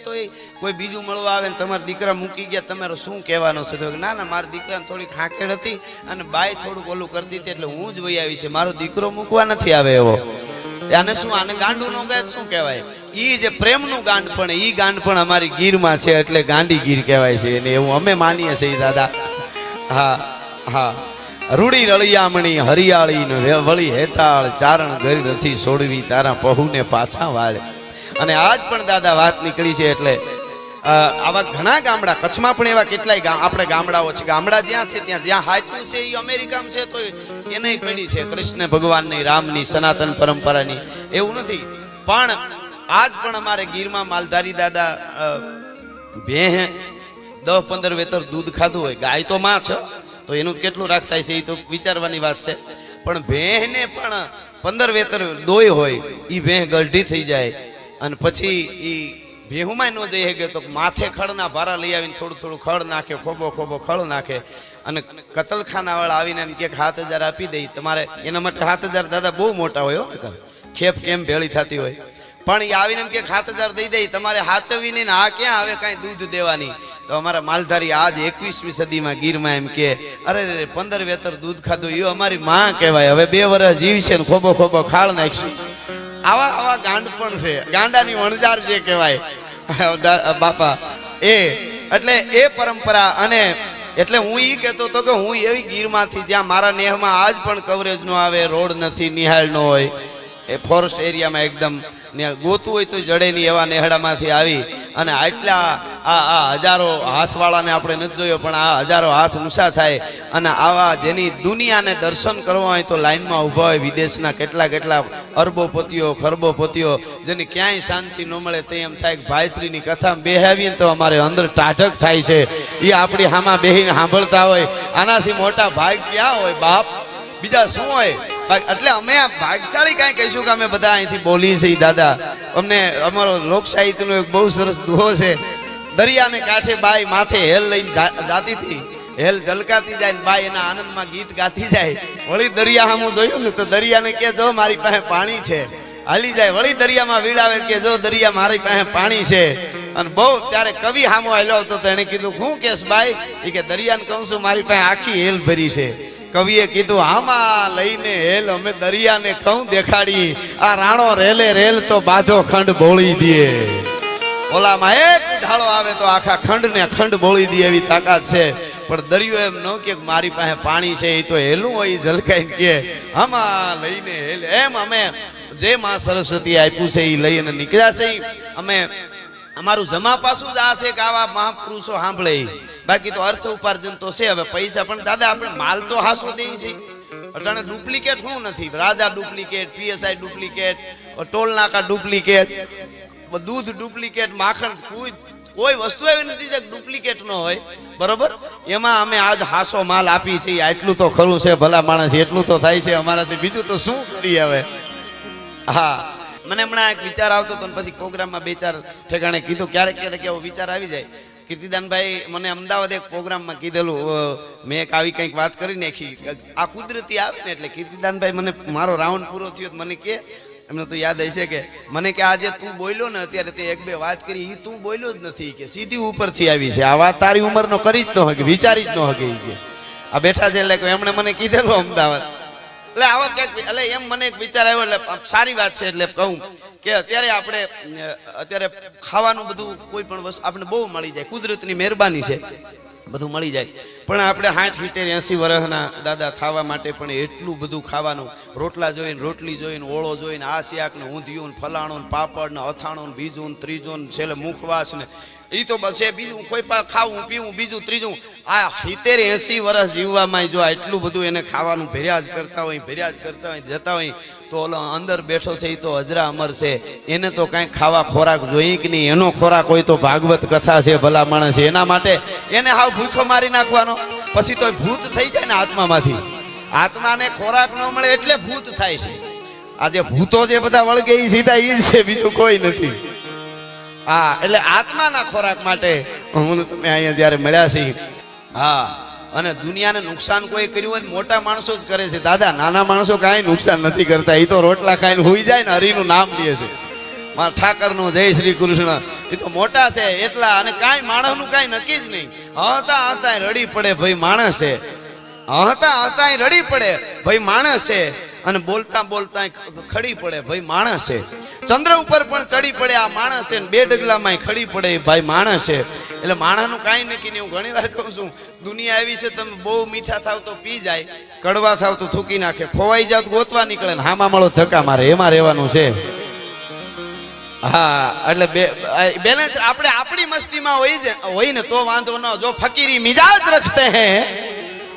તો એ કોઈ બીજું મળવા આવે ને તમારા દીકરા મૂકી ગયા, તમારે શું કહેવાનું છે? તો ના ના, મારા દીકરાને થોડી ખાંકેડ હતી અને બાય થોડુંક ઓલું કરતી હતી એટલે હું જ વહી આવી છે, મારો દીકરો મૂકવા નથી આવે એવો. આને શું, આને ગાંડું નો ગાય શું કહેવાય? ઈ જે પ્રેમનું ગાંડ પણ, ઈ ગાંડ પણ અમારી ગીરમાં છે એટલે ગાંડી ગીર કહેવાય છે એને, એવું અમે માનીએ છીએ દાદા. હા હા, રૂડી રળિયામણી હરિયાળી ને વળી હેતાળ, ચારણ ઘર નથી છોડવી તારા પહુને પાછા વાળે. અને આજ પણ દાદા વાત નીકળી છે એટલે આવા ઘણા ગામડા, કચ્છમાં પણ એવા કેટલાય આપણે ગામડાઓ છે. ગામડા જ્યાં છે ત્યાં, જ્યાં હાચું છે એ અમેરિકામાં છે તો એને પડી છે કૃષ્ણ ભગવાનની, રામની, સનાતન પરંપરાની, એવું નથી. પણ આજ પણ અમારે ગીરમાં માલધારી દાદા ભેહ 10-15 વેતર દૂધ ખાધું હોય, ગાય તો માં છે તો એનું કેટલું રાખતા છે એ તો વિચારવાની વાત છે. પણ ભેહને પણ 15 વેતર દોય હોય, એ ભેહ ગઢી થઈ જાય અને પછી એ ભેહુમાં ન જઈ શકે તો માથે ખડના ભારા લઈ આવીને થોડું થોડું ખડ નાખે, ખોબો ખોબો ખડ નાખે અને કતલખાના વાળા આવીને એમ કે 7,000 આપી દઈ તમારે. એના માટે 7,000 દાદા બહુ મોટા હોય હો, ખેપ કેમ ભેળી થતી હોય. પણ એ આવીને એમ કે 7,000 દઈ દઈ તમારે હાચવી નહીં ને આ ક્યાં આવે કાંઈ દૂધ દેવાની. તો અમારા માલધારી આજ 21મી સદીમાં ગીરમાં એમ કે અરે 15 વેતર દૂધ ખાધું એ અમારી માં કહેવાય, હવે 2 વર્ષ જીવશે ને ખોબો ખોબો ખાળ નાખશું. આવા આવા ગાંડ પણ છે, ગાંડાની વણજાર જે કહેવાય બાપા એ. એટલે એ પરંપરા. અને એટલે હું ઈ કહેતો હતો કે હું એવી ગીરમાંથી જ્યાં મારા નેહમાં આજ પણ કવરેજ નો આવે, રોડ નથી, નિહાળ નો હોય, એ ફોરેસ્ટ એરિયામાં એકદમ ગોતું હોય તો જડે નહીં એવા નેહડામાંથી આવી અને આટલા આ હજારો હાથવાળાને આપણે નથી જોયો પણ આ હજારો હાથ ઊંચા થાય અને આવા જેની દુનિયાને દર્શન કરવા હોય તો લાઈનમાં ઊભા હોય વિદેશના કેટલા કેટલા અરબોપતિઓ ખરબોપતિઓ, જેને ક્યાંય શાંતિ ન મળે તે એમ થાય કે ભાઈશ્રીની કથામાં બેહાવીને તો અમારે અંદર ટાઢક થાય છે. એ આપણી હામાં બેહીને સાંભળતા હોય, આનાથી મોટા ભાગ ક્યાં હોય બાપ, બીજા શું હોય? એટલે અમે આ ભાગશાળી કાંઈ કહીશું કે અમે બધા અહીંથી બોલીએ છીએ દાદા. અમને અમારો લોક સાહિત્યનો એક બહુ સરસ દુહો છે, દરિયાને કાંઠે બાઈ માથે હેલ લઈને જાતી હતી, હેલ ઝલકાતી જાય ને બાઈ એના આનંદમાં ગીત ગાતી જાય. વળી દરિયા સામું જોયું ને તો દરિયાને કે જો મારી પાસે પાણી છે, હાલી જાય. વળી દરિયામાં વીડાવે કે જો દરિયા મારી પાસે પાણી છે. અને બહુ ત્યારે કવિ સામો હાલ્યો હતો તો એને કીધું શું કેસ બાઈ? એ કે દરિયાને કહું છું મારી પાસે આખી હેલ ભરી છે. કવિએ કીધું આમાં લઈને હેલ અમે દરિયાને કહું દેખાડી, આ રાણો રેલે રેલ તો બાધો ખંડ બોળી દે. ઓલામાં એક ઢાળો આવે તો આખા ખંડને ખંડ બોળી દે એવી તાકાત છે. પણ દરિયો એમ ન કે મારી પાસે પાણી છે, એ તો હેલું હોય ઝલકાઈને કે આમાં લઈને હેલ. એમ અમે જે માં સરસ્વતી આપ્યું છે એ લઈને નીકળ્યા છે. અમે અમારું જમા પાછું જ આ છે કે આવા મહાપુરુષો સાંભળે, બાકી તો અર્થ ઉપાર્જન તો છે. હવે પૈસા પણ દાદા આપણે માલ તો હાસો દઈએ છીએ, અટાણે ડુપ્લિકેટ શું નથી? રાજા ડુપ્લિકેટ, પીએસઆઈ ડુપ્લિકેટ, ટોલ નાકા ડુપ્લિકેટ, દૂધ ડુપ્લિકેટ, માખણ, કોઈ વસ્તુ એવી નથી જે ડુપ્લિકેટ ન હોય, બરોબર? એમાં અમે આજ હાસો માલ આપી છીએ. આટલું તો ખરું છે ભલા માણસ, એટલું તો થાય છે અમારાથી, બીજું તો શું કરીએ હવે. હા, મને હમણાં એક વિચાર આવતો હતો પછી પ્રોગ્રામમાં 2-4 ઠેકાણે કીધું. ક્યારેક ક્યારેક એવો વિચાર આવી જાય. કીર્તિદાનભાઈ મને અમદાવાદ એક પ્રોગ્રામમાં કીધેલું, મેં એક આવી કંઈક વાત કરી નાખી, આ કુદરતી આવે ને એટલે કીર્તિદાનભાઈ મને મારો રાઉન્ડ પૂરો થયો મને કે, એમને તો યાદ હશે કે મને કે આજે તું બોલ્યો ને અત્યારે તે 1-2 વાત કરી એ તું બોલ્યો જ નથી કે સીધી ઉપરથી આવી છે. આ વાત તારી ઉંમરનો કરી જ ન હોય, વિચારી જ ન હોય કે આ બેઠા છે એટલે એમણે મને કીધેલું અમદાવાદ. એટલે આવા ક્યાંક એટલે એમ મને એક વિચાર આવ્યો એટલે સારી વાત છે. એટલે કહું કે અત્યારે ખાવાનું બધું કોઈ પણ વસ્તુ આપણે બહુ મળી જાય, કુદરતની મહેરબાની છે, બધું મળી જાય. પણ આપણે 60, 70, 80 વર્ષના દાદા થવા માટે પણ એટલું બધું ખાવાનું, રોટલા જોઈને, રોટલી જોઈને, ઓળો જોઈને, આ શાક ને ઊંધિયું ને ફલાણું ને પાપડ ને અથાણું ને બીજું ને ત્રીજું ને છેલ્લે મુખવાસ ને એ તો બસ બીજું કોઈ પણ ખાવું પીવું બીજું ત્રીજું. આ 70, 80 વર્ષ જીવવામાં જો એટલું બધું એને ખાવાનું ભેર્યા જ કરતા હોય જતા હોય તો ઓલો અંદર બેઠો છે એ તો અજરા અમર છે. એને તો કાંઈક ખાવા ખોરાક જોઈએ કે નહીં? એનો ખોરાક હોય તો ભાગવત કથા છે ભલા માણસ. એના માટે એને હાવ ભૂખો મારી નાખવાનો, પછી તો ભૂત થઈ જાય ને આત્મામાંથી. આત્માને ખોરાક ન મળે એટલે ભૂત થાય છે. આજે ભૂતો જે બધા વળગે એ સીધા એ જ છે, બીજું કોઈ નથી. હા, એટલે આત્માના ખોરાક માટે હું તમે અહીંયા જયારે મળ્યા છીએ. હા, અને દુનિયાને નુકસાન કોઈ કર્યું હોય મોટા માણસો જ કરે છે દાદા, નાના માણસો કાંઈ નુકસાન નથી કરતા. એ તો રોટલા ખાઈને હુઈ જાય ને હરિનું નામ લે છે. મારા ઠાકરનો જય શ્રી કૃષ્ણ. એ તો મોટા છે એટલા, અને કાંઈ માણસનું કાંઈ નક્કી જ નહીં. હતા હતા રડી પડે ભાઈ માણસ છે, હતા હતા રડી પડે ભાઈ માણસ છે, અને બોલતા બોલતા ખડી પડે ભાઈ માણસ છે. ચંદ્ર ઉપર પણ ચડી પડે આ માણસ છે, બે ડગલામાં ખડી પડે ભાઈ માણસ છે. એટલે માણસનું કાંઈ નક્કી નહીં. હું ઘણી વાર કહું છું, દુનિયા આવી છે, તમે બહુ મીઠા થાવ તો પી જાય, કડવા થાવ તો થૂકી નાખે, ખોવાઈ જાવ તો ગોતવા નીકળે, ને હામાં મળો ધક્કા મારે, એમાં રહેવાનું છે. હા, એટલે બેલેન્સ આપણે આપણી મસ્તીમાં હોય ને તો વાંધો ન. જો ફકીરી મિજાજ રખતે हैं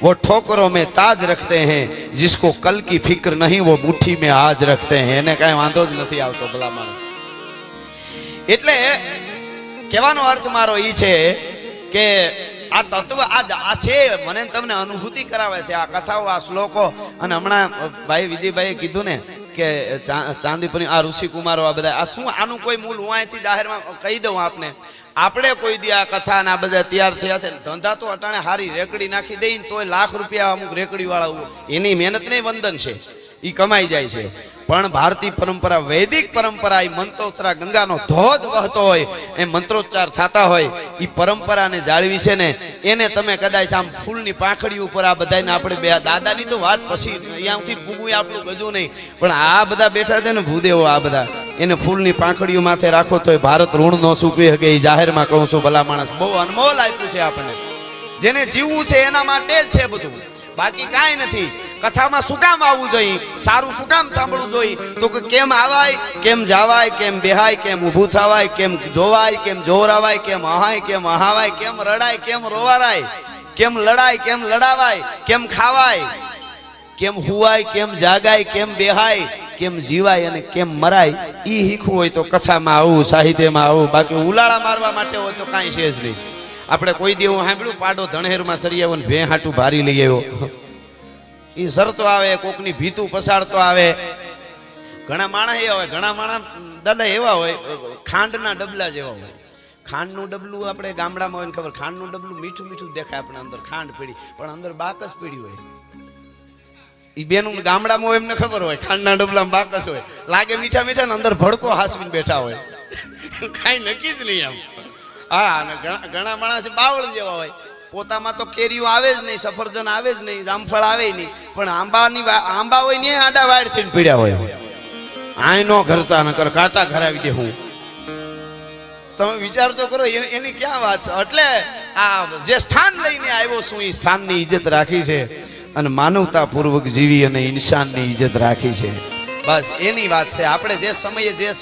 वो ठोकरों में ताज रखते हैं, जिसको कल की फिक्र नहीं वो मुट्ठी में आज रखते हैं. એને કાંઈ વાંધો જ નથી આવતો ભલા માણસ. એટલે કહેવાનો અર્થ મારો ઈ છે કે આ તત્વ આ છે, મને તમને અનુભૂતિ કરાવે છે આ કથાઓ, આ શ્લોકો. અને હમણાં ભાઈ વિજયભાઈએ કીધું ને કે ચાંદીપુરી આ ઋષિકુમારો આ બધા, આ શું આનું કોઈ મૂળ? હું અહીંથી જાહેરમાં કહી દઉં આપને, આપણે કોઈ દી આ કથા ના બધા તૈયાર થયા છે, ધંધા તો અટાણે હારી રેકડી નાખી દઈ તોય લાખ રૂપિયા અમુક રેકડી વાળા, એની મહેનત નહીં વંદન છે, એ કમાઈ જાય છે. પણ ભારતીય પરંપરા, વૈદિક પરંપરા, એ મંત્રોચ્ચાર ગંગાનો ધોધ વહતો હોય, એ મંત્રોચ્ચાર થતા હોય, એ પરંપરાને જાળવી છે ને, એને તમે કદાચ આમ ફૂલની પાંખડી ઉપર આ બધાને આપણે બે દાદાની તો વાત પછી અહીંયાથી પૂગું આપણું ગજું નહીં, પણ આ બધા બેઠા છે ને ભૂદેવો, આ બધા એને ફૂલની પાંખડીઓ માથે રાખો તો ભારત ઋણ નો ચૂકવી શકે. એ જાહેરમાં કહું છું, ભલા માણસ બહુ અનમોલ આપ્યું છે આપણને. જેને જીવવું છે એના માટે જ છે બધું, બાકી કાંઈ નથી. કથામાં શું કામ આવવું જોઈએ, સારું શું કામ સાંભળવું જોઈએ, તો કે કેમ આવાય, કેમ જાવાય, કેમ બેહાય, કેમ ઊભું થવાય, કેમ જોવાય, કેમ જોરાવાય, કેમ અહાય, કેમ અહાવાય, કેમ રડાય, કેમ રોવારાય, કેમ લડાય, કેમ લડાવાય, કેમ ખાવાય, કેમ હુવાય, કેમ જાગાય, કેમ બેહાય, કેમ જીવાય અને કેમ મરાય. ઈ શીખવું હોય તો કથામાં આવું, સાહિત્યમાં આવું. બાકી ઉલાળા મારવા માટે હોય તો કાંઈ છે જ નહીં. આપણે કોઈ દી હું સાંભળ્યું પાડો ધણેરમાં સરી આવ્યો ને ભે હાટું ભારી લઈ આવ્યો, એ સરતો આવે, કોકની ભીતું પસાડતો આવે. ઘણા માણસ એવા હોય, ઘણા માણસ દાદા એવા હોય ખાંડના ડબલા જેવા હોય. ખાંડનું ડબલું આપણે ગામડામાં હોય ને ખબર, ખાંડનું ડબલું મીઠું મીઠું દેખાય આપણે, અંદર ખાંડ પીડી, પણ અંદર બાકસ પીડી હોય. એ બેનું ગામડામાં હોય એમને ખબર હોય, ખાંડના ડબલામાં બાકસ હોય, લાગે મીઠા મીઠા ને અંદર ભડકો હાસવીને બેઠા હોય, કાંઈ નક્કી જ નહીં આમ. હા, અને ઘણા માણસ બાવળ જેવા હોય, પોતામાં તો કેરીઓ આવે જ નહીં, સફરજન આવે જ નહીં, જામફળ આવે નહીં, પણ આંબા હોય ને આડા વાડ થઈને પીડ્યા હોય. આય નો ઘરતા નકર કાંટા ઘરાવી દે. હું તમે વિચાર તો કરો, એની ક્યાં વાત છે. એટલે આ જે સ્થાન લઈને આવ્યો છું, એ સ્થાનની ઇજ્જત રાખી છે, અને માનવતા પૂર્વક જીવી અને ઇન્સાનની ઇજ્જત રાખી છે. બસ એની વાત છે. આપણે જે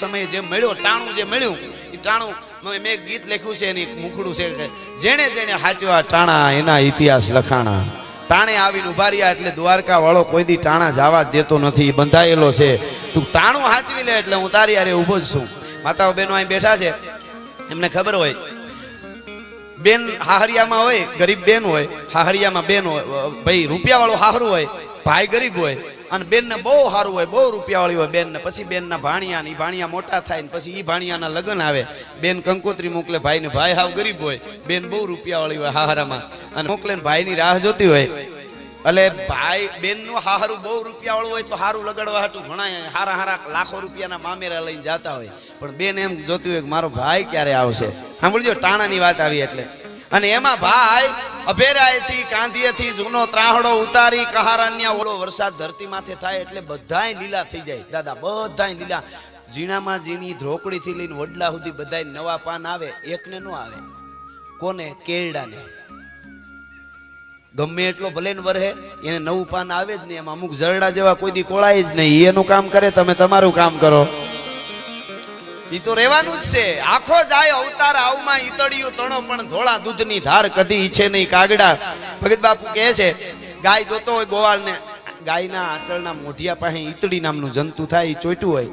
સમયે જે મળ્યો, ટાણું જે મળ્યું, એ ટાણું મેં ગીત લખ્યું છે, એની મુખડું છે કે જેણે જેણે હાચવા ટાણા એના ઇતિહાસ લખાણા. ટાણે આવીને ઉભા રહ્યા એટલે દ્વારકા વાળો કોઈ દી ટાણા જવા જ દેતો નથી, બંધાયેલો છે. તું ટાણું હાચવી લે એટલે હું તારી હારે ઊભો જ છું. માતાઓ બહેનો અહીં બેઠા છે, એમને ખબર હોય, બેન હાહરિયામાં હોય, ગરીબ બેન હોય, હાહરિયામાં બેન હોય, ભાઈ રૂપિયા વાળો હાહરું હોય, ભાઈ ગરીબ હોય, અને બેન ને બહુ સારું હોય, બહુ રૂપિયા વાળી હોય બેન ને. પછી બેન ના ભાણિયા ની ભાણિયા મોટા થાય ને પછી ઈ ભાણિયાના લગ્ન આવે, બેન કંકોત્રી મોકલે ભાઈ ને, ભાઈ હાવ ગરીબ હોય, બેન બહુ રૂપિયા વાળી હોય હાહરામાં, અને મોકલે ને ભાઈ ની રાહ જોતી હોય. એટલે ભાઈ બેન નું હાહરું બહુ રૂપિયા વાળું હોય તો હારું લગાડવા હાટું ઘણા હારા હારા લાખો રૂપિયાના મામેરા લઈને જતા હોય, પણ બેન એમ જોતી હોય કે મારો ભાઈ ક્યારે આવશે. સાંભળજો, ટાણાની વાત આવી એટલે. અને એમાં ભાઈ અભેરાયથી કાંધીએથી જૂનો ત્રાહડો ઉતારી કહારાન્યા ઓલો વરસાદ ધરતી માથે થાય એટલે બધાય લીલા થઈ જાય દાદા, બધાય લીલા. ઝીણામાં ઝીણી ધ્રોકડીથી લઈને વડલા સુધી બધાય નવા પાન આવે, એકને નો આવે. કોને? કેળડાને. ગમે એટલો ભલે ને વરહે એને નવું પાન આવે જ નહીં. એમાં અમુક જરડા જેવા કોઈ દી કોળાય જ નહીં. એનું કામ કરે, તમે તમારું કામ કરો. ઈ તો રહેવાનું જ છે. આખો જાય અવતાર આવમાં ઈતળિયું તણો પણ ધોળા દૂધની ધાર કદી ઈચ્છે નહીં કાગડા. ભગત બાપુ કહે છે, ગાય દોતો હોય ગોવાળને, ગાયના આંચળના મોઢિયા પાસે ઈતળી નામનું જંતુ થાય, એ ચોટ્યું હોય,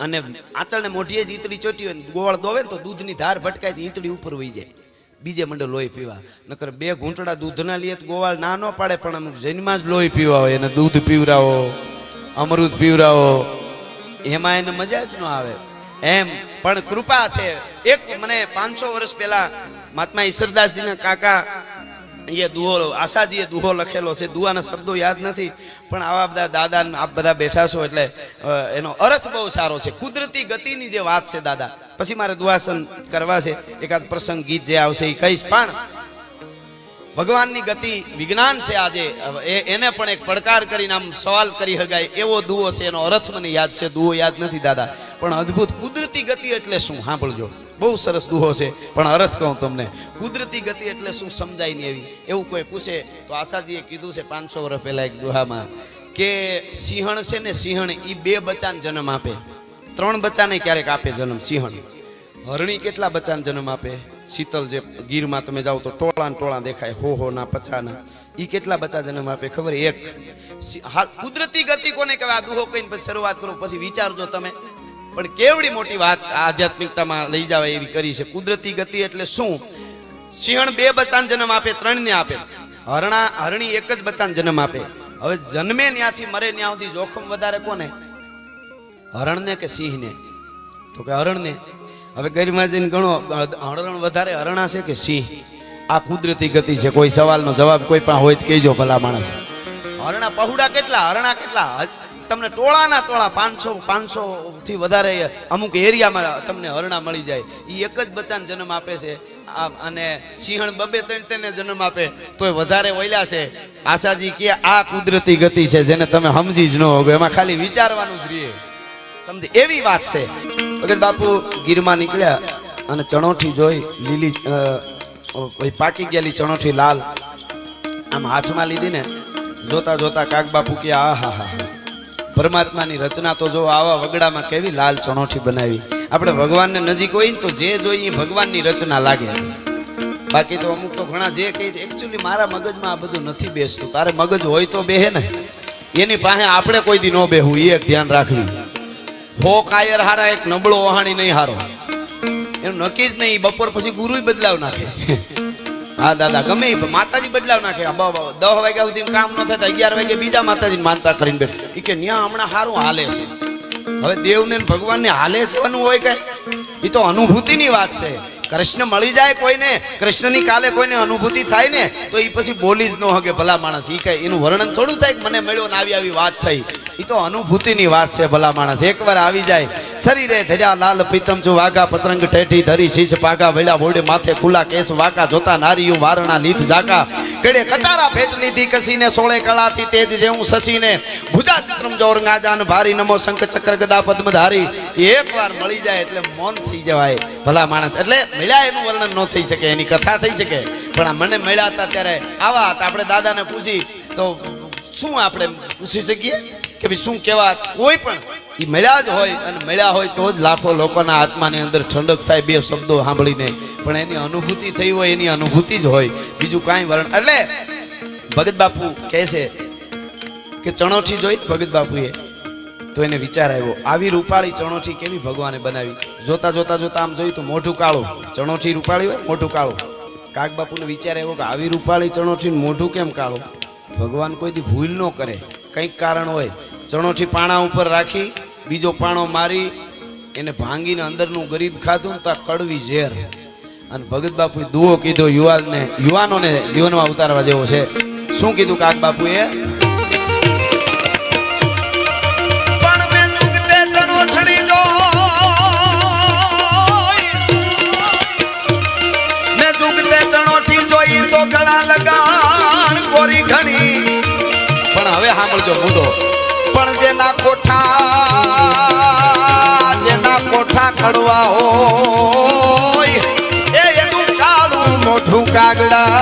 અને આંચળને મોઢીએ જ ઈતળી ચોટી હોય, ગોવાળ દોવે ને તો દૂધની ધાર ભટકાય, ઈતળી ઉપર વહી જાય, બીજે મંડે લોહી પીવા. નકર બે ઘૂંટડા દૂધના લીએ ગોવાળ ના ન પાડે, પણ અમુક જન્માં જ લોહી પીવા હોય, એને દૂધ પીવરાવો, અમૃત પીવરાવો, એમાં એને મજા જ ન આવે. એમ પણ કૃપા છે. એક મને 500 વર્ષ પહેલા મહાત્મા ઈશ્વરદાસજીના કાકા એ દુહો, આશાજીએ દુહો લખેલો છે, દુહાના શબ્દો યાદ નથી, પણ આવા બધા દાદા આપ બધા બેઠા છો એટલે એનો અર્થ બહુ સારો છે. કુદરતી ગતિની જે વાત છે દાદા, પછી મારે દુઆસન કરવા છે, એકાદ પ્રસંગ ગીત જે આવશે એ કહીશ. પણ ભગવાનની ગતિ વિજ્ઞાન છે આજે, એને પણ એક પડકાર કરીને આમ સવાલ કરી શકાય એવો દુઓ છે. એનો અર્થ મને યાદ છે, દુઓ યાદ નથી દાદા, પણ અદ્ભુત. કુદરતી ગતિ એટલે શું સાંભળજો, બહુ સરસ દુહો છે, પણ અર્થ કહું તમને. કુદરતી ગતિ એટલે શું સમજાય નહીં એવી. એવું કોઈ પૂછે તો આશાજીએ કીધું છે 500 વર્ષ પહેલા એક દુહામાં કે સિંહણ છે ને, સિંહણ એ 2 બચ્ચાને જન્મ આપે, 3 બચ્ચાને ક્યારેક આપે જન્મ સિંહણ. હરણી કેટલા બચ્ચાને જન્મ આપે? શીતલ જે ગીરમાં તમે જાઓ તો ટોળા ટોળા દેખાય, હો ના પચાના, એ કેટલા બચ્ચા જન્મ આપે ખબર? 1. કુદરતી ગતિ કોને કહેવાય? આ દુહો કહીને પછી શરૂઆત કરો, પછી વિચારજો તમે. પણ કેવડી મોટી વાત આધ્યાત્મિકતામાં લઈ જાવ એવી કરી છે. કુદરતી ગતિ એટલે શું? સિંહણ 2 બચ્ચાને જન્મ આપે, 3 ને આપે. હરણી 1 જ બચ્ચાને જન્મ આપે. હવે જન્મે ત્યાંથી મરે ત્યાં સુધી જોખમ વધારે કોને? હરણને કે સિંહને? તો કે હરણને. હવે ગરીમાં જઈને ગણો, હરણ વધારે હરણા છે કે સિંહ? આ કુદરતી ગતિ છે. કોઈ સવાલનો જવાબ કોઈ પણ હોય તો કહેજો ભલા માણસ. હરણા પहुડા કેટલા, હરણા કેટલા? તમને ટોળાના ટોળા 500 થી વધારે અમુક એરિયામાં તમને હરણા મળી જાય. એ 1 જ બચ્ચાને જન્મ આપે છે. અને સિંહણ 2-3 ને જન્મ આપે તોય વધારે ઓયલા છે. આશાજી કે આ કુદરતી ગતિ છે, જેને તમે સમજી જ ન હોગો, એમાં ખાલી વિચારવાનું જ રહીએ. સમજી એવી વાત છે. ભગત બાપુ ગીરમાં નીકળ્યા અને ચણોઠી જોઈ, લીલી પાકી ગયેલી ચણોઠી લાલ આમ હાથમાં લીધી ને, જોતા જોતા કાક બાપુ કે આ હા હા, પરમાત્માની રચના તો જો આવા વગડામાં કેવી લાલ ચણોઠી બનાવી. આપણે ભગવાનને નજીક હોય ને તો જે જોઈએ ભગવાનની રચના લાગે. બાકી તો અમુક તો ઘણા જે કહે છે, એકચ્યુઅલી મારા મગજમાં આ બધું નથી બેસતું. તારે મગજ હોય તો બેહે ને, એની પાસે આપણે કોઈ દી ન બેહવું, એ એક ધ્યાન રાખવી. હો કાયર હારા, એક નબળો વહાણી નહીં હારો, એનું નક્કી જ નહીં. બપોર પછી ગુરુય બદલાવ નાખે. હા દાદા, ગમે માતાજી બદલાવ નાખે. 10 વાગ્યા સુધી કામ ન થાય, 11 વાગે બીજા માતાજી માનતા કરીને બેઠ. એ કે ન્યા હમણાં સારું હાલે છે. હવે દેવને ભગવાનને હાલે સેવાનું હોય કઈ? એ તો અનુભૂતિની વાત છે. કૃષ્ણ મળી જાય કોઈને, કૃષ્ણની કાલે કોઈને અનુભૂતિ થાય ને, તો એ પછી બોલી જ ન હકે ભલા માણસ. એ કઈ એનું વર્ણન થોડું થાય કે મને મળ્યો ને આવી વાત થઈ. એ તો અનુભૂતિની વાત છે ભલા માણસ. એકવાર આવી જાય. શરીરે ધર્યા લાલ પીતમ ચુ વાગા, પતરંગ ટેઠી ધરી શીશ પાગા, વળ્યા બોડે માથે ખુલ્લા કેસ વાકા, જોતા નારીયું વારણા લીધ ઝાકા, કેડે કટારા ભેટ લીધી કસીને, સોળે કળાથી તેજ જેવું શશીને, ભુજા ચિત્રમ જોર ગાજાન ભારી, નમો શંખ ચક્ર ગદા પદ્મધારી. એકવાર મળી જાય એટલે મૌન થઈ જવાય ભલા માણસ. એટલે મળ્યા એનું વર્ણન ન થઈ શકે, એની કથા થઈ શકે. પણ આ મને મળ્યા હતા ત્યારે આવા હતા. આપણે દાદાને પૂછી તો શું આપણે પૂછી શકીએ કે ભાઈ શું કહેવા? કોઈ પણ એ મળ્યા જ હોય, અને મળ્યા હોય તો જ લાખો લોકોના આત્માની અંદર ઠંડક થાય 2 શબ્દો સાંભળીને. પણ એની અનુભૂતિ થઈ હોય, એની અનુભૂતિ જ હોય, બીજું કાંઈ વર્ણન. એટલે ભગત બાપુ કહે છે કે ચણોઠી જોઈ ભગત બાપુએ તો એને વિચાર આવ્યો, આવી રૂપાળી ચણોઠી કેવી ભગવાને બનાવી. જોતા જોતા જોતા આમ જોયું તો મોઢું કાળું. ચણોઠી રૂપાળી હોય, મોઢું કાળું. કાક બાપુને વિચાર આવ્યો કે આવી રૂપાળી ચણોઠી મોઢું કેમ કાળું? ભગવાન કોઈ દી ભૂલ ન કરે, કંઈક કારણ હોય. ચણોઠી પાણા ઉપર રાખી, બીજો પાણો મારી, એને ભાંગીને અંદરનું ગરીબ ખાધું ને તો કડવી ઝેર. અને ભગત બાપુએ દુઓ કીધો યુવાનોને જીવનમાં ઉતારવા જેવો છે. શું કીધું કાક બાપુએ? ચણોઠી જોઈ તો ગળા લગાણ ગોરી ઘણી. પણ હવે સાંભળજો મુદ્દો. પણ જેના કોઠા કડવા હોય એનું કાળું મોઢું કાગડા.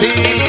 નથી